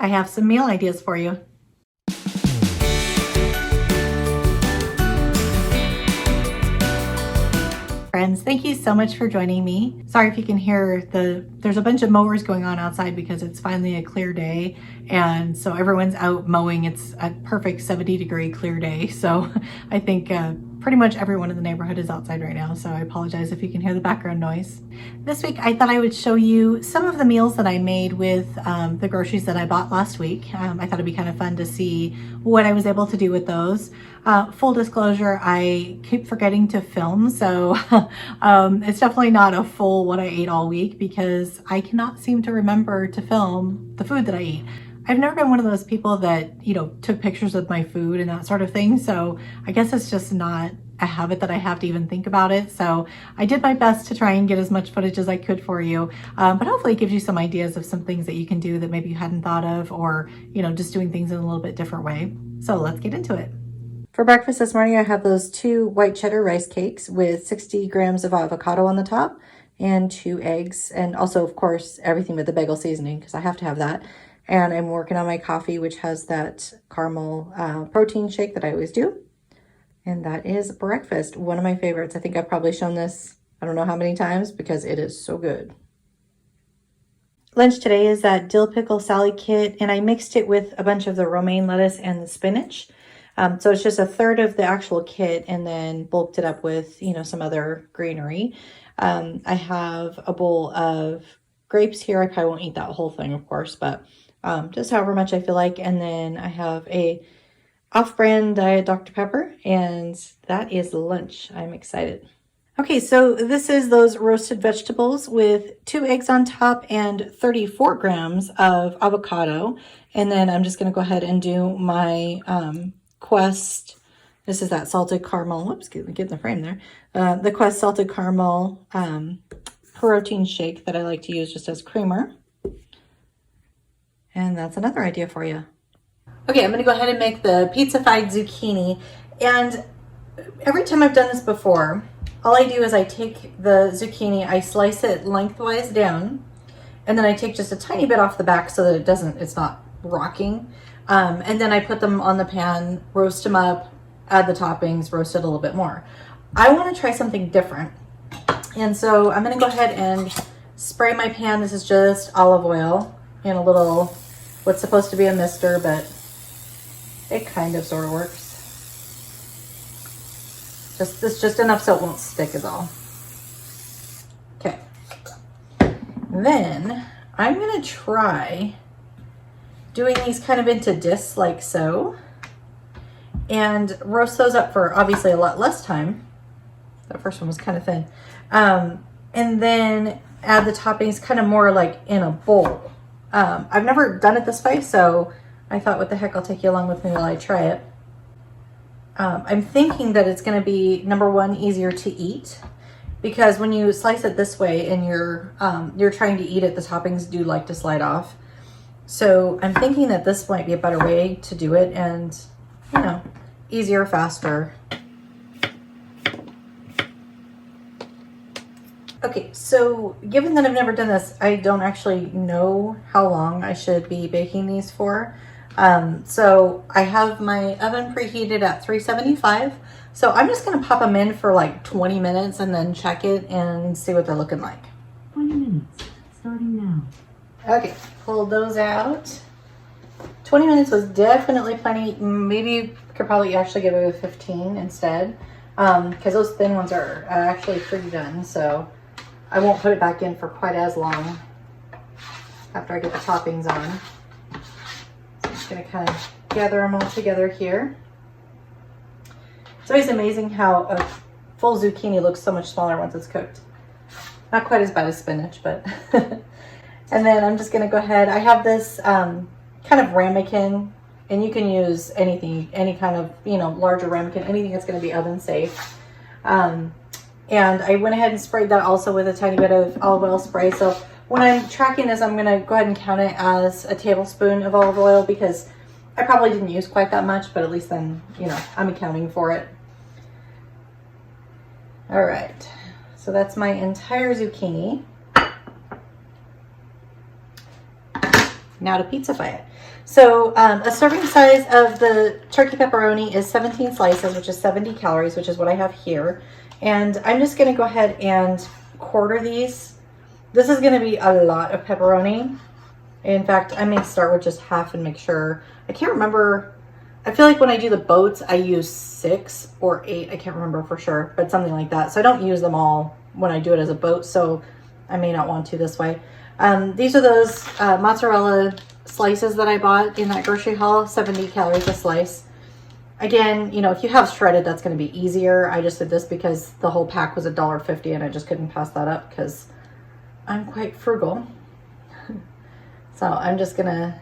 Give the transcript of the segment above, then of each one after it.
I have some meal ideas for you. Friends, thank you so much for joining me. Sorry if you can hear there's a bunch of mowers going on outside because it's finally a clear day, and so everyone's out mowing. It's a perfect 70-degree clear day, so I think pretty much everyone in the neighborhood is outside right now, so I apologize if you can hear the background noise. This week I thought I would show you some of the meals that I made with the groceries that I bought last week. I thought it'd be kind of fun to see what I was able to do with those. Full disclosure, I keep forgetting to film, so it's definitely not a full what I ate all week because I cannot seem to remember to film the food that I eat. I've never been one of those people that, took pictures of my food and that sort of thing, so I guess it's just not a habit that I have to even think about it. So I did my best to try and get as much footage as I could for you, but hopefully it gives you some ideas of some things that you can do that maybe you hadn't thought of, or, just doing things in a little bit different way. So let's get into it. For breakfast this morning, I have those 2 white cheddar rice cakes with 60 grams of avocado on the top and 2 eggs. And also, of course, everything with the bagel seasoning because I have to have that. And I'm working on my coffee, which has that caramel protein shake that I always do. And that is breakfast. One of my favorites. I think I've probably shown this, I don't know how many times because it is so good. Lunch today is that dill pickle salad kit, and I mixed it with a bunch of the romaine lettuce and the spinach. So it's just a third of the actual kit and then bulked it up with, some other greenery. I have a bowl of grapes here. I probably won't eat that whole thing, of course, but just however much I feel like. And then I have a off-brand Diet Dr. Pepper, and that is lunch. I'm excited. Okay, so this is those roasted vegetables with 2 eggs on top and 34 grams of avocado. And then I'm just going to go ahead and do my Quest, this is that salted caramel, whoops, get in the frame there, the Quest salted caramel protein shake that I like to use just as creamer. And that's another idea for you. Okay, I'm going to go ahead and make the pizza-fied zucchini. And every time I've done this before, all I do is I take the zucchini, I slice it lengthwise down, and then I take just a tiny bit off the back so that it's not rocking. And then I put them on the pan, roast them up, add the toppings, roast it a little bit more. I want to try something different. And so I'm going to go ahead and spray my pan. This is just olive oil in a little, what's supposed to be a mister, but it kind of sort of works. Just enough so it won't stick is all. Okay. Then I'm going to try doing these kind of into discs like so, and roast those up for obviously a lot less time. That first one was kind of thin. And then add the toppings kind of more like in a bowl. I've never done it this way, so I thought, what the heck, I'll take you along with me while I try it. I'm thinking that it's going to be, number one, easier to eat, because when you slice it this way and you're trying to eat it, the toppings do like to slide off. So I'm thinking that this might be a better way to do it, and, easier, faster. Okay, so given that I've never done this, I don't actually know how long I should be baking these for. So I have my oven preheated at 375. So I'm just going to pop them in for like 20 minutes and then check it and see what they're looking like. 20 minutes, starting now. Okay, pull those out. 20 minutes was definitely plenty. Maybe you could probably actually get away with 15 instead, because those thin ones are actually pretty done. So I won't put it back in for quite as long after I get the toppings on. So I'm just going to kind of gather them all together here. It's always amazing how a full zucchini looks so much smaller once it's cooked. Not quite as bad as spinach, but... And then I'm just going to go ahead. I have this kind of ramekin, and you can use anything, any kind of, larger ramekin, anything that's going to be oven safe. And I went ahead and sprayed that also with a tiny bit of olive oil spray. So when I'm tracking this, I'm going to go ahead and count it as a tablespoon of olive oil, because I probably didn't use quite that much, but at least then, I'm accounting for it. All right. So that's my entire zucchini. Now to pizzafy it. So a serving size of the turkey pepperoni is 17 slices, which is 70 calories, which is what I have here. And I'm just gonna go ahead and quarter these. This is gonna be a lot of pepperoni. In fact, I may start with just half and make sure. I can't remember. I feel like when I do the boats, I use 6 or 8. I can't remember for sure, but something like that. So I don't use them all when I do it as a boat, so I may not want to this way. These are those mozzarella slices that I bought in that grocery haul, 70 calories a slice. Again, you know, if you have shredded, that's going to be easier. I just did this because the whole pack was $1.50 and I just couldn't pass that up because I'm quite frugal. So I'm just gonna,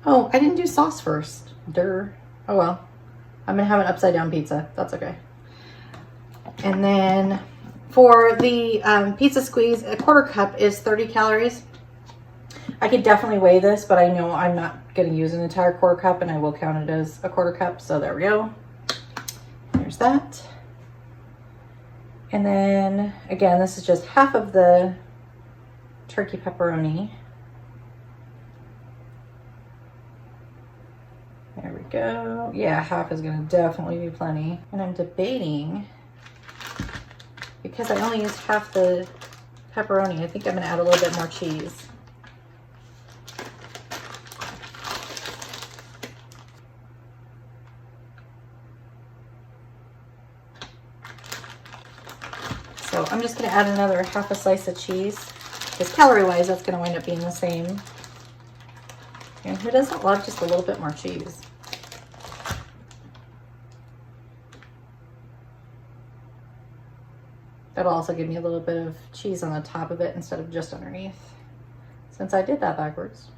oh, I didn't do sauce first. Durr. Oh well. I'm gonna have an upside down pizza. That's okay. And then for the pizza squeeze, a quarter cup is 30 calories. I could definitely weigh this, but I know I'm not gonna use an entire quarter cup and I will count it as a quarter cup. So there we go. There's that. And then again, this is just half of the turkey pepperoni. There we go. Yeah, half is gonna definitely be plenty. And I'm debating, because I only used half the pepperoni, I think I'm gonna add a little bit more cheese. So I'm just gonna add another half a slice of cheese, because calorie-wise, that's gonna wind up being the same. And who doesn't love just a little bit more cheese? That'll also give me a little bit of cheese on the top of it instead of just underneath, since I did that backwards.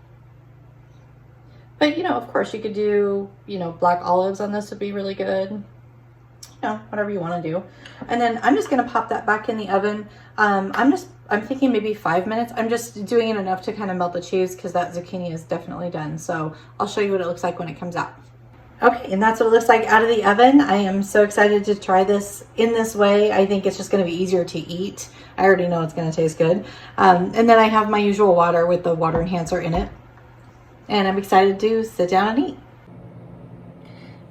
But, you know, of course you could do, you know, black olives on this would be really good. You know, whatever you want to do. And then I'm just going to pop that back in the oven. I'm thinking maybe 5 minutes. I'm just doing it enough to kind of melt the cheese because that zucchini is definitely done. So I'll show you what it looks like when it comes out. Okay, and that's what it looks like out of the oven. I am so excited to try this in this way. I think it's just going to be easier to eat. I already know it's going to taste good. And then I have my usual water with the water enhancer in it. And I'm excited to sit down and eat.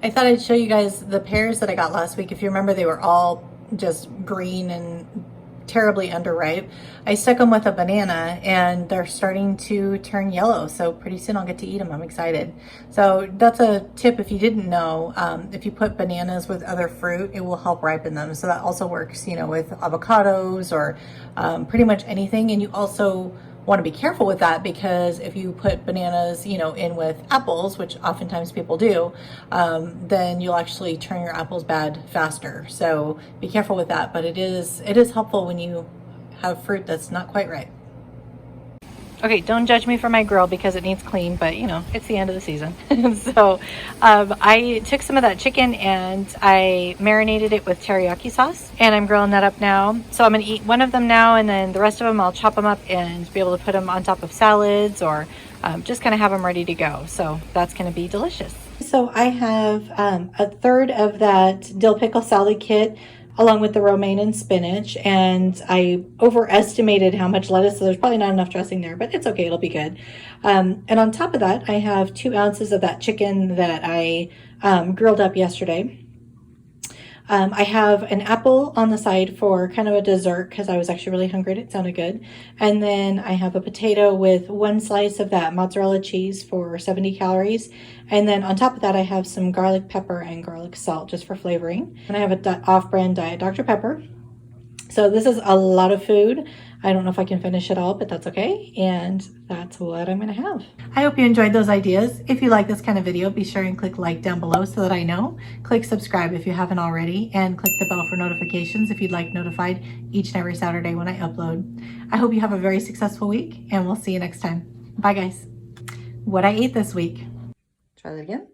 I thought I'd show you guys the pears that I got last week. If you remember, they were all just green and terribly underripe. I stuck them with a banana and they're starting to turn yellow. So pretty soon I'll get to eat them. I'm excited. So that's a tip if you didn't know. If you put bananas with other fruit, it will help ripen them. So that also works, you know, with avocados or pretty much anything. And you also want to be careful with that because if you put bananas, you know, in with apples, which oftentimes people do, then you'll actually turn your apples bad faster. So be careful with that. But it is helpful when you have fruit that's not quite right. Okay, don't judge me for my grill because it needs clean, but you know, it's the end of the season. So I took some of that chicken and I marinated it with teriyaki sauce and I'm grilling that up now. So I'm gonna eat one of them now and then the rest of them I'll chop them up and be able to put them on top of salads or just kind of have them ready to go. So that's gonna be delicious. So I have a third of that dill pickle salad kit along with the romaine and spinach, and I overestimated how much lettuce, so there's probably not enough dressing there, but it's okay, it'll be good. And on top of that, I have 2 ounces of that chicken that I grilled up yesterday. I have an apple on the side for kind of a dessert because I was actually really hungry and it sounded good. And then I have a potato with 1 slice of that mozzarella cheese for 70 calories. And then on top of that, I have some garlic pepper and garlic salt just for flavoring. And I have a off-brand Diet Dr. Pepper. So this is a lot of food. I don't know if I can finish it all, but that's okay. And that's what I'm gonna have. I hope you enjoyed those ideas. If you like this kind of video, be sure and click like down below so that I know. Click subscribe if you haven't already, and click the bell for notifications if you'd like notified each and every Saturday when I upload. I hope you have a very successful week and we'll see you next time. Bye guys. What I ate this week. Try that again.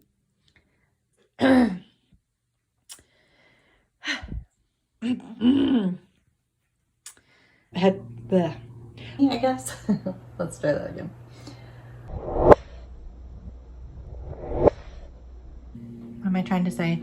I had the, yeah, I guess. Let's try that again. What am I trying to say?